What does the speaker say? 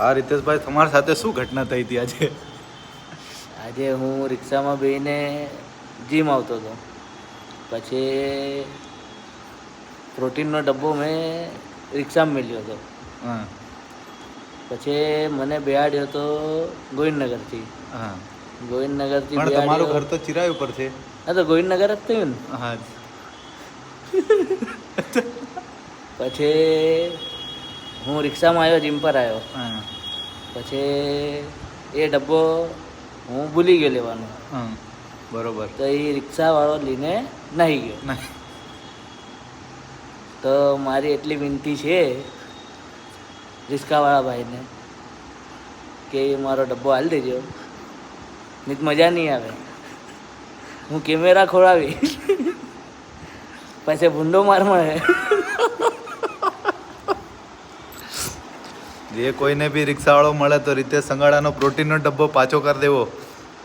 આ રીતેશભાઈ તમારી સાથે શું ઘટના થઈ હતી આજે? આજે હું રિક્ષામાં બેસીને જીમ આવતો હતો. પછી પ્રોટીનનો ડબ્બો મેં રિક્ષામાં મેલ્યો હતો. હા પછી મને બેહાડ્યો હતો ગોવિંદનગરથી. હા ગોવિંદનગરથી પણ તમારું ઘર તો ચિરાઈ ઉપર છે. હા, તો ગોવિંદનગર જ થયું ને. હા પછી હું રિક્ષામાં આવ્યો, જીમ પર આવ્યો. હા પછી એ ડબ્બો હું ભૂલી ગયો લેવાનો. હા બરોબર. તો એ રિક્ષાવાળો લઈને નાહી ગયો. ના તો મારી એટલી વિનંતી છે રિક્ષાવાળા ભાઈને કે મારો ડબ્બો હાલ દેજો, નહીં તો મજા નહીં આવે. હું કેમેરા ખોળાવી પછી ભૂંડો માર મળે. જે કોઈને બી રિક્ષાવાળો મળે તો રીતેશ સંગાડાનો પ્રોટીનનો ડબ્બો પાછો કરી દેવો.